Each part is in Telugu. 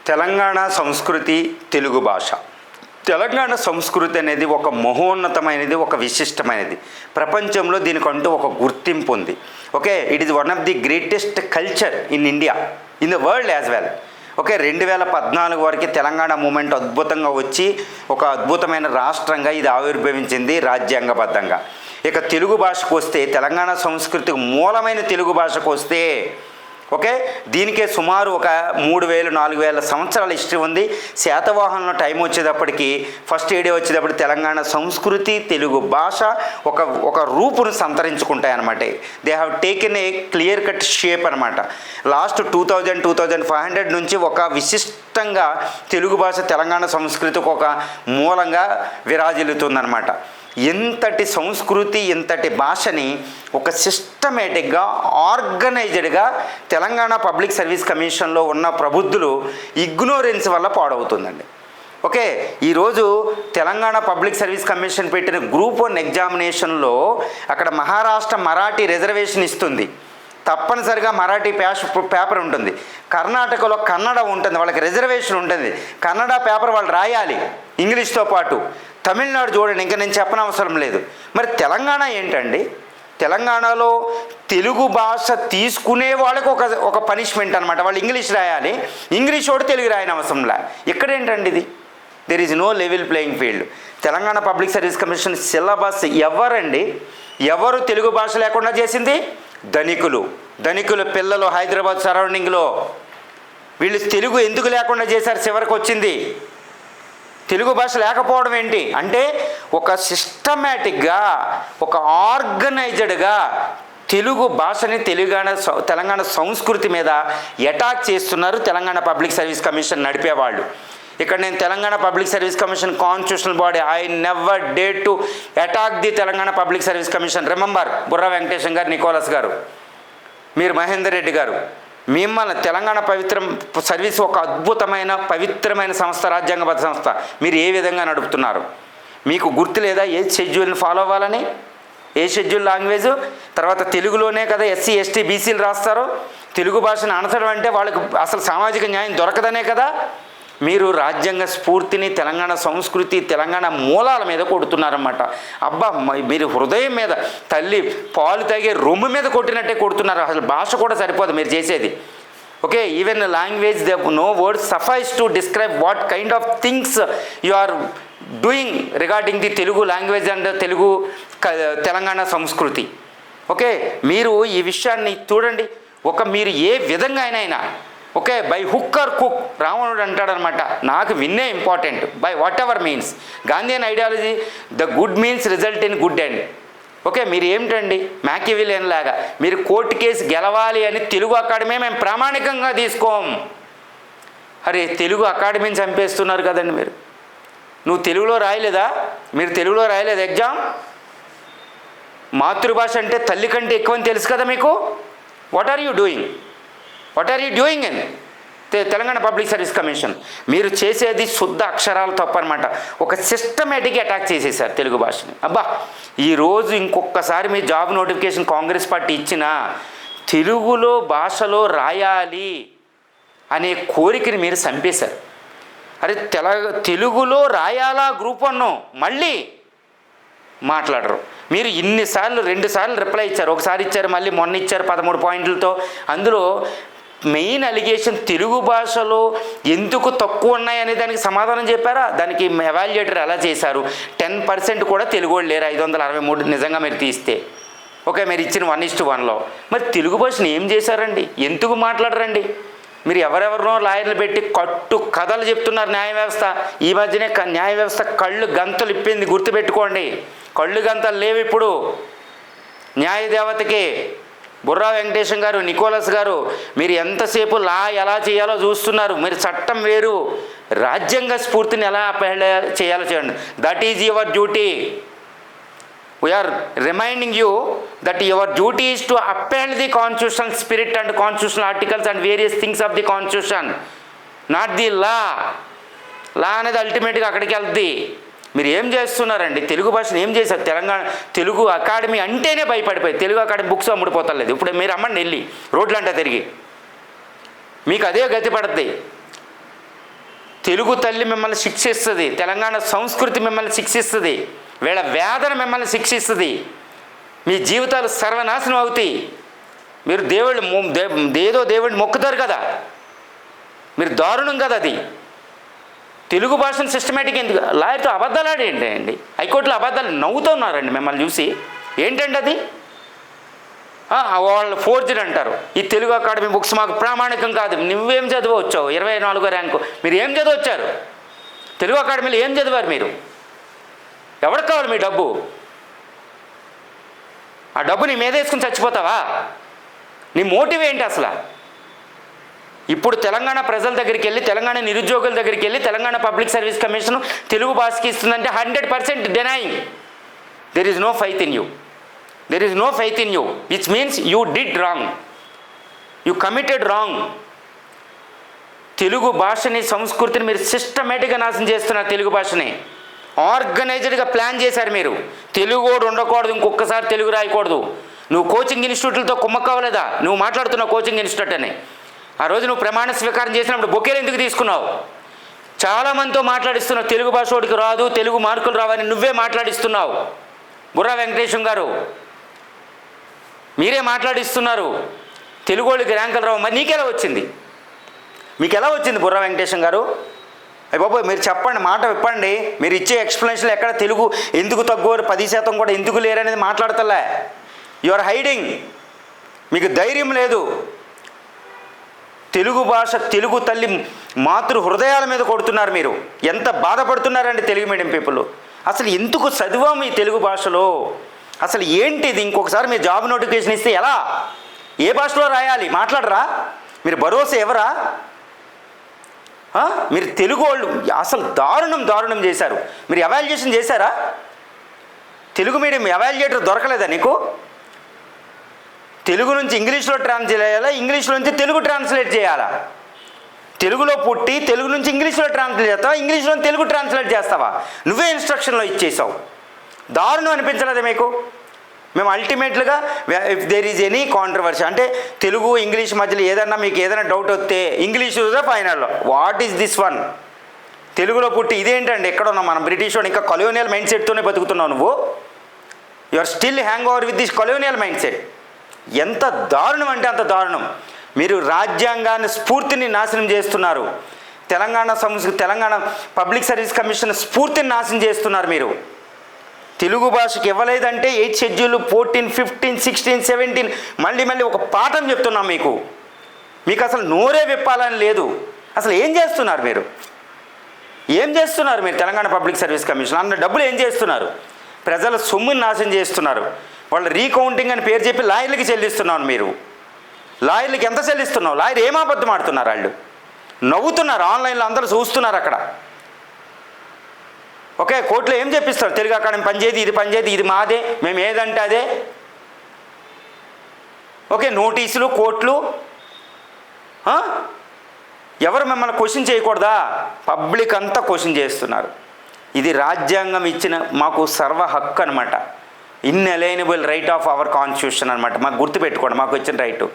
తెలంగాణ సంస్కృతి, తెలుగు భాష. తెలంగాణ సంస్కృతి అనేది ఒక మహోన్నతమైనది, ఒక విశిష్టమైనది. ప్రపంచంలో దీనికంటూ ఒక గుర్తింపు ఉంది. Okay, it is one of the greatest culture in India, in the world as well. Okay, 2014 వరకు తెలంగాణ మూమెంట్ అద్భుతంగా వచ్చి ఒక అద్భుతమైన రాష్ట్రంగా ఇది ఆవిర్భవించింది రాజ్యాంగబద్ధంగా. ఇక తెలుగు భాషకు వస్తే, తెలంగాణ సంస్కృతికి మూలమైన తెలుగు భాషకు వస్తే, ఓకే, దీనికే సుమారు ఒక 3000-4000 సంవత్సరాల హిస్టరీ ఉంది. శాతవాహనంలో టైం వచ్చేటప్పటికి ఫస్ట్ ఏడే వచ్చేటప్పుడు తెలంగాణ సంస్కృతి, తెలుగు భాష ఒక రూపును సంతరించుకుంటాయి అన్నమాట. They have taken a clear cut shape అనమాట. లాస్ట్ 2500 నుంచి ఒక విశిష్టంగా తెలుగు భాష తెలంగాణ సంస్కృతికి ఒక మూలంగా విరాజిల్లుతుందన్నమాట. ఇంతటి సంస్కృతి, ఇంతటి భాషని ఒక సిస్టమేటిక్గా, ఆర్గనైజ్డ్గా తెలంగాణ పబ్లిక్ సర్వీస్ కమిషన్లో ఉన్న ప్రబుద్ధులు ఇగ్నోరెన్స్ వల్ల పాడవుతుందండి. ఓకే, ఈరోజు తెలంగాణ పబ్లిక్ సర్వీస్ కమిషన్ పెట్టిన గ్రూప్ 1 ఎగ్జామినేషన్లో అక్కడ మహారాష్ట్ర మరాఠీ రిజర్వేషన్ ఇస్తుంది. తప్పనిసరిగా మరాఠీ పేపర్ ఉంటుంది. కర్ణాటకలో కన్నడ ఉంటుంది, వాళ్ళకి రిజర్వేషన్ ఉంటుంది. కన్నడ పేపర్ వాళ్ళు రాయాలి ఇంగ్లీష్తో పాటు. తమిళనాడు చూడండి, ఇంకా నేను చెప్పనవసరం లేదు. మరి తెలంగాణ ఏంటండి? తెలంగాణలో తెలుగు భాష తీసుకునే వాళ్ళకి ఒక పనిష్మెంట్ అనమాట. వాళ్ళు ఇంగ్లీష్ రాయాలి, ఇంగ్లీష్ వాడు తెలుగు రాయని అవసరంలా. ఇక్కడేంటండి ఇది? There is no level playing field. Telangana Public Service Commission syllabus ఎవరు తెలుగు భాష లేకుండా చేసింది? ధనికులు పిల్లలు హైదరాబాద్ సరౌండింగ్లో. వీళ్ళు తెలుగు ఎందుకు లేకుండా చేశారు? చివరికి వచ్చింది తెలుగు భాష లేకపోవడం ఏంటి అంటే, ఒక సిస్టమేటిక్గా, ఒక ఆర్గనైజ్డ్గా తెలుగు భాషని తెలంగాణ సంస్కృతి మీద అటాక్ చేస్తున్నారు తెలంగాణ పబ్లిక్ సర్వీస్ కమిషన్ నడిపేవాళ్ళు. ఇక్కడ నేను Telangana Public Service Commission constitutional body, I never dare to attack the Telangana Public Service Commission. Remember, Burra Venkatesham garu, Nicholas గారు, మీరు మహేందర్ రెడ్డి గారు, మిమ్మల్ని తెలంగాణ సర్వీస్ ఒక అద్భుతమైన పవిత్రమైన సంస్థ, రాజ్యాంగబద్ధ సంస్థ. మీరు ఏ విధంగా నడుపుతున్నారు? మీకు గుర్తు లేదా ఏ షెడ్యూల్ని ఫాలో అవ్వాలని? ఏ షెడ్యూల్ లాంగ్వేజ్? తర్వాత తెలుగులోనే కదా ఎస్సీ, ఎస్టీ, బీసీలు రాస్తారు. తెలుగు భాషను అనసడం అంటే వాళ్ళకి అసలు సామాజిక న్యాయం దొరకదనే కదా. మీరు రాజ్యాంగ స్ఫూర్తిని, తెలంగాణ సంస్కృతి, తెలంగాణ మూలాల మీద కొడుతున్నారన్నమాట. అబ్బా, మీరు హృదయం మీద, తల్లి పాలు తాగే రొమ్ము మీద కొట్టినట్టే కొడుతున్నారు. అసలు భాష కూడా సరిపోదు మీరు చేసేది. Okay, even language, they no words suffice to describe what kind of things you are doing regarding the Telugu language and Telangana సంస్కృతి. ఓకే, మీరు ఈ విషయాన్ని చూడండి. మీరు ఏ విధంగా అయినా ఓకే, బై హుక్ ఆర్ కుక్, రావణుడు అంటాడనమాట, నాకు విన్నే important by whatever means. Gandhian ideology, the good means result in good end. Okay, మీరు ఏమిటండి మ్యాకివిలియన్ లాగా మీరు కోర్టు కేసు గెలవాలి అని తెలుగు అకాడమీ మేము ప్రామాణికంగా తీసుకోం. అరే, తెలుగు అకాడమీని చంపేస్తున్నారు కదండి మీరు. నువ్వు తెలుగులో రాయలేదా? మీరు తెలుగులో రాయలేదు ఎగ్జామ్? మాతృభాష అంటే తల్లి కంటే ఎక్కువ అని తెలుసు కదా మీకు. What are you doing in Telangana Public Service Commission? మీరు చేసేది శుద్ధ అక్షరాలు తప్పు అనమాట. ఒక సిస్టమేటిక్గా అటాక్ చేసేసారు తెలుగు భాషని. అబ్బా, ఈరోజు ఇంకొకసారి మీ జాబ్ నోటిఫికేషన్ కాంగ్రెస్ పార్టీ ఇచ్చినా తెలుగులో భాషలో రాయాలి అనే కోరికని మీరు చంపేశారు. అరే, తెలుగులో రాయాలా గ్రూప్ 1 మళ్ళీ మాట్లాడరు. మీరు ఇన్నిసార్లు 2 సార్లు రిప్లై ఇచ్చారు. ఒకసారి ఇచ్చారు, మళ్ళీ మొన్న ఇచ్చారు 13 పాయింట్లతో. అందులో మెయిన్ అలిగేషన్ తెలుగు భాషలో ఎందుకు తక్కువ ఉన్నాయనే దానికి సమాధానం చెప్పారా? దానికి ఎవాల్యుయేటర్ ఎలా చేశారు? 10% కూడా తెలుగు వాళ్ళు లేరు 563 నిజంగా మీరు తీస్తే. ఓకే, మీరు ఇచ్చిన 1:1లో మరి తెలుగు భాషను ఏం చేశారండి? ఎందుకు మాట్లాడరండి? మీరు ఎవరెవరినో లాయర్లు పెట్టి కట్టు కథలు చెప్తున్నారు న్యాయ వ్యవస్థ. ఈ మధ్యనే న్యాయ వ్యవస్థ కళ్ళు గంతలు ఇప్పింది, గుర్తుపెట్టుకోండి. కళ్ళు గంతలు లేవు ఇప్పుడు న్యాయదేవతకి. బుర్రా వెంకటేశం గారు, నికోలస్ గారు, మీరు ఎంతసేపు ఎలా చేయాలో చూస్తున్నారు. మీరు చట్టం వేరు, రాజ్యాంగ స్ఫూర్తిని ఎలా చేయాలో చేయండి. That is your duty. We are reminding you that your duty is to append the constitutional spirit and constitutional articles and various things of the constitution, not the law అనేది అల్టిమేట్గా అక్కడికి వెళ్తుంది. మీరు ఏం చేస్తున్నారండి? తెలుగు భాషను ఏం చేశారు? తెలుగు అకాడమీ అంటేనే భయపడిపోయి తెలుగు అకాడమీ బుక్స్ అమ్ముడిపోతలేదు. ఇప్పుడు మీరు అమ్మండి వెళ్ళి రోడ్లంటా తిరిగి, మీకు అదే గతి పడుతుంది. తెలుగు తల్లి మిమ్మల్ని శిక్షిస్తుంది, తెలంగాణ సంస్కృతి మిమ్మల్ని శిక్షిస్తుంది, వీళ్ళ వేదన మిమ్మల్ని శిక్షిస్తుంది, మీ జీవితాలు సర్వనాశనం అవుతాయి. మీరు ఏదో దేవుడిని మొక్కుతారు కదా, మీరు దారుణం కదా అది. తెలుగు భాషను సిస్టమేటిక్ ఎందుకు లాయర్తో అబద్ధాలు ఆడేంటి అండి, హైకోర్టులో అబద్ధాలు నవ్వుతున్నారండి మిమ్మల్ని చూసి. ఏంటండి అది? వాళ్ళు ఫోర్జరీ అంటారు. ఈ తెలుగు అకాడమీ బుక్స్ మాకు ప్రామాణికం కాదు. నువ్వేం చదివచ్చావు? 24వ ర్యాంకు. మీరు ఏం చదివచ్చారు? తెలుగు అకాడమీలో ఏం చదివారు మీరు? ఎవరికి కావాలి మీ డబ్బు? ఆ డబ్బు నీ మీద వేసుకుని చచ్చిపోతావా? నీ మోటివ్ ఏంటి అసలు? ఇప్పుడు తెలంగాణ ప్రజల దగ్గరికి వెళ్ళి, తెలంగాణ నిరుద్యోగుల దగ్గరికి వెళ్ళి, Telangana Public Service Commission Telugu భాషకి ఇస్తుందంటే 100% denying. There is no faith in you. There is no faith in you, which means you did wrong, you committed wrong. Telugu భాషని, సంస్కృతిని మీరు సిస్టమేటిక్గా నాశనం చేస్తున్నారు. తెలుగు భాషని ఆర్గనైజ్డ్గా ప్లాన్ చేశారు మీరు. తెలుగోడు ఉండకూడదు, ఇంకొకసారి తెలుగు రాయకూడదు. నువ్వు కోచింగ్ ఇన్స్టిట్యూట్లతో కుమ్మక్కవలేదా? నువ్వు మాట్లాడుతున్నావు కోచింగ్ ఇన్స్టిట్యూట్ అని. ఆ రోజు నువ్వు ప్రమాణ స్వీకారం చేసినప్పుడు బొకేలు ఎందుకు తీసుకున్నావు? చాలామందితో మాట్లాడిస్తున్నావు, తెలుగు భాష వాడికి రాదు, తెలుగు మార్కులు రావని నువ్వే మాట్లాడిస్తున్నావు. బుర్రా వెంకటేశం గారు మీరే మాట్లాడిస్తున్నారు, తెలుగు వాళ్ళకి ర్యాంకులు రావు. మరి నీకెలా వచ్చింది? మీకు ఎలా వచ్చింది బుర్రా వెంకటేశం గారు? అయ్య బాబోయ్, మీరు చెప్పండి, మాట విప్పండి. మీరు ఇచ్చే ఎక్స్ప్లెనేషన్లు ఎక్కడ తెలుగు ఎందుకు తక్కువ, 10% కూడా ఎందుకు లేరనేది మాట్లాడతలే. You are hiding. మీకు ధైర్యం లేదు. తెలుగు భాష, తెలుగు తల్లి మాతృ హృదయాల మీద కొడుతున్నారు మీరు. ఎంత బాధపడుతున్నారండి తెలుగు మీడియం పీపుల్. అసలు ఎందుకు చదివాము ఈ తెలుగు భాషలో? అసలు ఏంటిది? ఇంకొకసారి మీరు జాబ్ నోటిఫికేషన్ ఇస్తే ఎలా, ఏ భాషలో రాయాలి? మాట్లాడరా మీరు? భరోసా ఎవరా? మీరు తెలుగు వాళ్ళు అసలు దారుణం చేశారు. మీరు ఎవాల్యుయేషన్ చేశారా? తెలుగు మీడియం ఎవాల్యుయేటర్ దొరకలేదా నీకు? తెలుగు నుంచి ఇంగ్లీష్లో ట్రాన్స్లేట్ చేయాలా, ఇంగ్లీష్లో నుంచి తెలుగు ట్రాన్స్లేట్ చేయాలా? తెలుగులో పుట్టి తెలుగు నుంచి ఇంగ్లీష్లో ట్రాన్స్లేట్ చేస్తావా, ఇంగ్లీష్లో తెలుగు ట్రాన్స్లేట్ చేస్తావా? నువ్వే ఇన్స్ట్రక్షన్లో ఇచ్చేసావు. దారుణం అనిపించలేదా మీకు? మేము అల్టిమేట్లుగా if there is any controversy, అంటే తెలుగు ఇంగ్లీష్ మధ్యలో ఏదన్నా మీకు ఏదైనా డౌట్ వస్తే ఇంగ్లీష్ ఫైనల్లో. What is this one? తెలుగులో పుట్టి ఇదేంటండి? ఎక్కడ ఉన్నాం మనం? బ్రిటిష్ వాడు ఇంకా కొలోనియల్ మైండ్ సెట్తోనే బతుకుతున్నావు నువ్వు. You are still hang over with this colonial mindset. ఎంత దారుణం అంటే అంత దారుణం. మీరు రాజ్యాంగాన్ని, స్ఫూర్తిని నాశనం చేస్తున్నారు. తెలంగాణ పబ్లిక్ సర్వీస్ కమిషన్ స్ఫూర్తిని నాశనం చేస్తున్నారు మీరు. తెలుగు భాషకి ఇవ్వలేదంటే 8th షెడ్యూల్ 14, 15, 16, 17 మళ్ళీ ఒక పాఠం చెప్తున్నాం మీకు. మీకు అసలు నోరే విప్పాలని లేదు. అసలు ఏం చేస్తున్నారు మీరు? ఏం చేస్తున్నారు మీరు? తెలంగాణ పబ్లిక్ సర్వీస్ కమిషన్ అన్న డబ్బులు ఏం చేస్తున్నారు? ప్రజల సొమ్ముని నాశనం చేస్తున్నారు. వాళ్ళు రీకౌంటింగ్ అని పేరు చెప్పి లాయర్లకి చెల్లిస్తున్నాను. మీరు లాయర్లకి ఎంత చెల్లిస్తున్నావు? లాయర్ ఏం అబద్ధం ఆడుతున్నారు? వాళ్ళు నవ్వుతున్నారు, ఆన్లైన్లో అందరూ చూస్తున్నారు అక్కడ. ఓకే, కోర్టులో ఏం చెప్పిస్తారు? తెలుగు అకాడమీ పనిచేది, ఇది పనిచేది, ఇది మాదే, మేము ఏదంటే అదే. ఓకే, నోటీసులు, కోర్టులు. ఎవరు మిమ్మల్ని క్వశ్చన్ చేయకూడదా? పబ్లిక్ అంతా క్వశ్చన్ చేస్తున్నారు. ఇది రాజ్యాంగం ఇచ్చిన మాకు సర్వ హక్కు అనమాట. ఇన్అలైనబుల్ రైట్ ఆఫ్ అవర్ కాన్స్టిట్యూషన్ అనమాట. మాకు గుర్తుపెట్టుకోండి, మాకు వచ్చిన రైటు.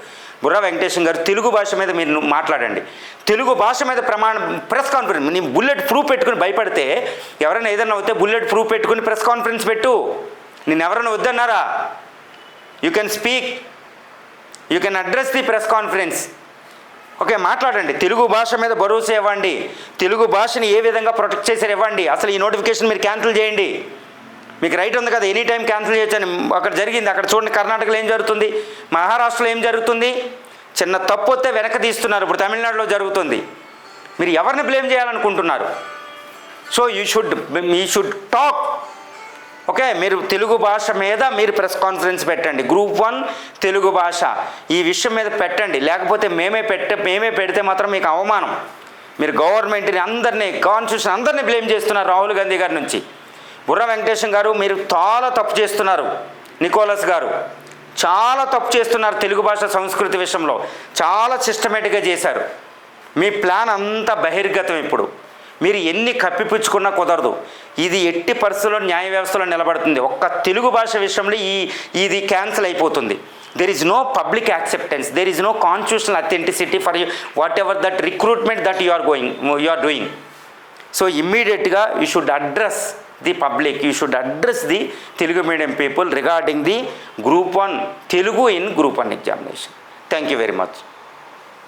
బుర్రా వెంకటేశం గారు, తెలుగు భాష మీద మీరు మాట్లాడండి. తెలుగు భాష మీద ప్రెస్ కాన్ఫరెన్స్, నీ బుల్లెట్ ప్రూఫ్ పెట్టుకుని భయపడితే ఎవరైనా ఏదైనా అవుతే బుల్లెట్ ప్రూఫ్ పెట్టుకుని ప్రెస్ కాన్ఫరెన్స్ పెట్టు. నేను ఎవరైనా వద్దన్నారా? You can speak, you can address the press conference. Okay, మాట్లాడండి. తెలుగు భాష మీద భరోసా ఇవ్వండి. తెలుగు భాషని ఏ విధంగా ప్రొటెక్ట్ చేశారు ఇవ్వండి. అసలు ఈ నోటిఫికేషన్ మీరు క్యాన్సిల్ చేయండి. మీకు రైట్ ఉంది కదా, ఎనీ టైం క్యాన్సిల్ చేయొచ్చని. అక్కడ జరిగింది, అక్కడ చూడండి. కర్ణాటకలో ఏం జరుగుతుంది, మహారాష్ట్రలో ఏం జరుగుతుంది. చిన్న తప్పు వస్తే వెనక తీస్తున్నారు. ఇప్పుడు తమిళనాడులో జరుగుతుంది. మీరు ఎవరిని బ్లేమ్ చేయాలనుకుంటున్నారు? So you should talk. Okay, మీరు తెలుగు భాష మీద మీరు ప్రెస్ కాన్ఫరెన్స్ పెట్టండి. Group 1 తెలుగు భాష ఈ విషయం మీద పెట్టండి. లేకపోతే మేమే పెడితే మాత్రం మీకు అవమానం. మీరు గవర్నమెంట్ని అందరినీ, కాన్స్టిట్యూషన్ అందరినీ బ్లేమ్ చేస్తున్నారు. రాహుల్ గాంధీ గారి నుంచి బుర్రా వెంకటేశం గారు మీరు చాలా తప్పు చేస్తున్నారు. నికోలస్ గారు చాలా తప్పు చేస్తున్నారు. తెలుగు భాష సంస్కృతి విషయంలో చాలా సిస్టమేటిక్గా చేశారు. మీ ప్లాన్ అంతా బహిర్గతం. ఇప్పుడు మీరు ఎన్ని కప్పిపుచ్చుకున్నా కుదరదు. ఇది ఎట్టి పరిస్థితుల్లో న్యాయ వ్యవస్థలో నిలబడుతుంది. ఒక్క తెలుగు భాష విషయంలో ఇది క్యాన్సిల్ అయిపోతుంది. There is no public acceptance, there is no constitutional authenticity for whatever that recruitment that you are doing. So ఇమ్మీడియట్గా you should address the public, you should address the Telugu medium people regarding the Group 1 Telugu in Group 1 examination. Thank you very much.